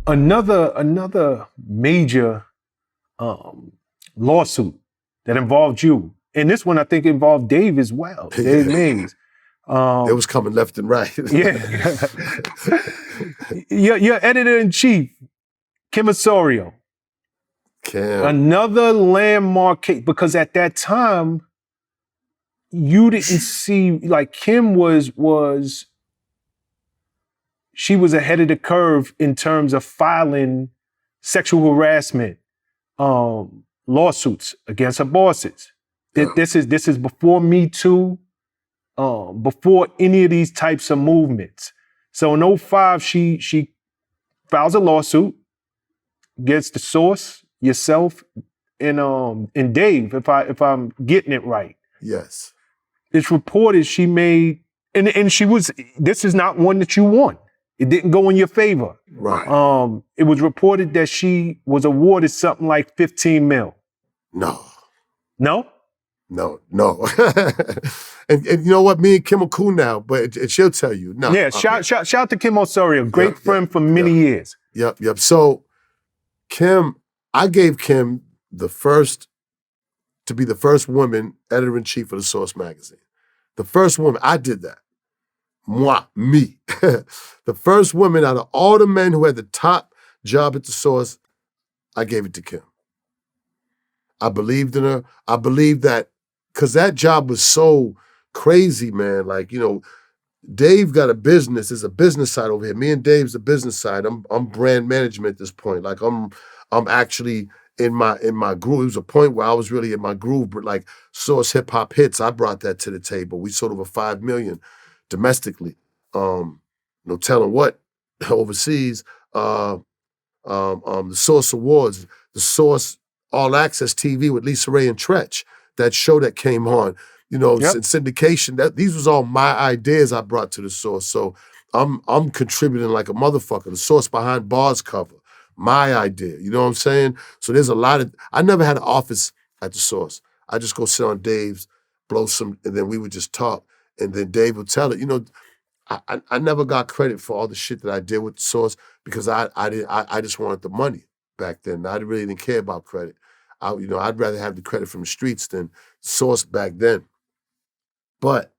Another major lawsuit that involved you, and this one I think involved Dave as well, Dave Mays. It was coming left and right. Yeah. your editor-in-chief, Kim Osorio. Kim. Another landmark case, because at that time, you didn't see, like, Kim she was ahead of the curve in terms of filing sexual harassment lawsuits against her bosses. Yeah. This is before Me Too, before any of these types of movements. So in 2005, she files a lawsuit against The Source, yourself, and Dave, if I'm getting it right. Yes. It's reported she made, and this is not one that you won. It didn't go in your favor. Right. It was reported that she was awarded something like 15 mil. No. No? No. and you know what? Me and Kim are cool now, but she'll tell you. No. Yeah, shout out to Kim Osorio, great friend for many years. Yep. So Kim, I gave Kim to be the first woman editor-in-chief of The Source magazine. The first woman, I did that. Me. The first woman out of all the men who had the top job at The Source, I gave it to Kim. I believed in her. I believed that, because that job was so crazy, man. Like, Dave got a business. There's a business side over here. Me and Dave's the business side. I'm brand management at this point. Like, I'm actually in my groove. It was a point where I was really in my groove, but like Source Hip Hop Hits, I brought that to the table. We sold over 5 million domestically. No telling what overseas. The Source Awards, the Source All Access TV with Lisa Ray and Tretch, that show that came on, in syndication. These was all my ideas I brought to The Source. So I'm contributing like a motherfucker. The Source Behind Bars cover, my idea. You know what I'm saying? So there's a lot of. I never had an office at The Source. I just go sit on Dave's, blow some, and then we would just talk. And then Dave would tell it. I never got credit for all the shit that I did with The Source, because I just wanted the money back then. I really didn't care about credit. I'd rather have the credit from the streets than The Source back then. But,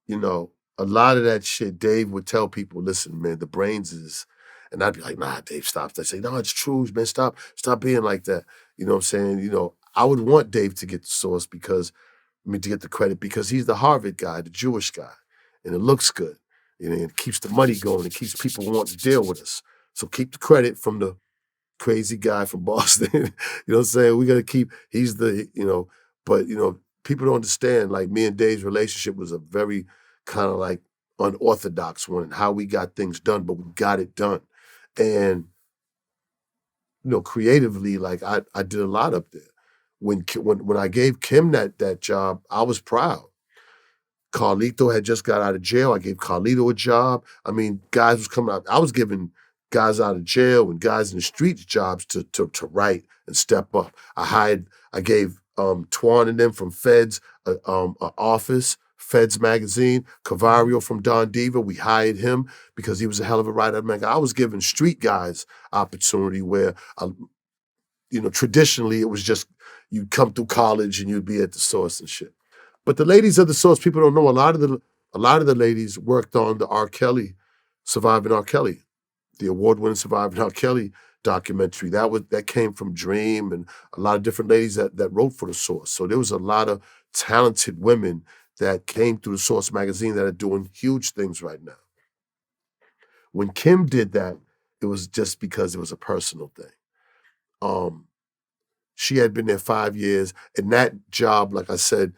a lot of that shit, Dave would tell people, listen, man, the brains is, and I'd be like, nah, Dave, stop. I'd say, no, it's true, man, stop being like that. You know what I'm saying? I would want Dave to get The Source to get the credit, because he's the Harvard guy, the Jewish guy, and it looks good. And it keeps the money going. It keeps people wanting to deal with us. So keep the credit from the crazy guy from Boston. You know what I'm saying? We got to keep, he's the, but, people don't understand, like, me and Dave's relationship was a very kind of like unorthodox one in how we got things done, but we got it done. And, creatively, like, I did a lot up there. When I gave Kim that job, I was proud. Carlito had just got out of jail. I gave Carlito a job. I mean, guys was coming out. I was giving guys out of jail and guys in the streets jobs to write and step up. I gave Twan and them from Feds an office, Feds magazine. Cavario from Don Diva, we hired him because he was a hell of a writer. I was giving street guys opportunity where, traditionally it was just you'd come through college and you'd be at The Source and shit. But the ladies of The Source, people don't know, a lot of the ladies worked on the R. Kelly, Surviving R. Kelly, the award-winning Surviving R. Kelly documentary. That came from Dream and a lot of different ladies that wrote for The Source. So there was a lot of talented women that came through The Source magazine that are doing huge things right now. When Kim did that, it was just because it was a personal thing. She had been there 5 years, and that job, like I said,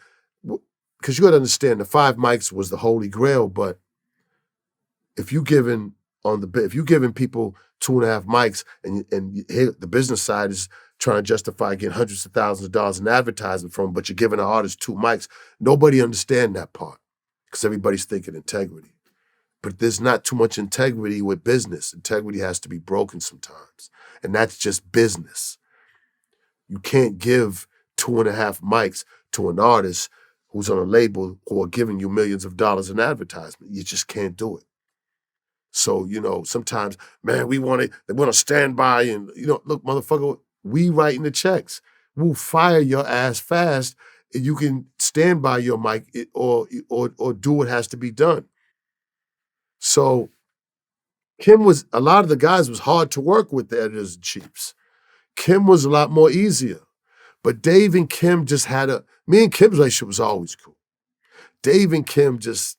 because you got to understand, the 5 mics was the holy grail. But if you giving people 2.5 mics, and the business side is trying to justify getting hundreds of thousands of dollars in advertising from, but you're giving an artist 2 mics, nobody understand that part because everybody's thinking integrity. But there's not too much integrity with business. Integrity has to be broken sometimes, and that's just business. You can't give 2.5 mics to an artist who's on a label who are giving you millions of dollars in advertisement. You just can't do it. So, sometimes, man, they want to stand by and, look, motherfucker, we writing the checks. We'll fire your ass fast and you can stand by your mic or do what has to be done. So a lot of the guys was hard to work with, the editors-in-chiefs. Kim was a lot more easier. But Dave and Kim just me and Kim's relationship was always cool. Dave and Kim just,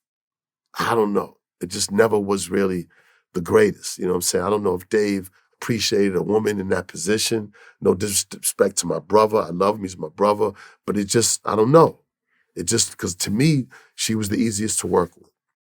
I don't know. It just never was really the greatest. You know what I'm saying? I don't know if Dave appreciated a woman in that position. No disrespect to my brother. I love him. He's my brother. But I don't know. It just, because to me, she was the easiest to work with.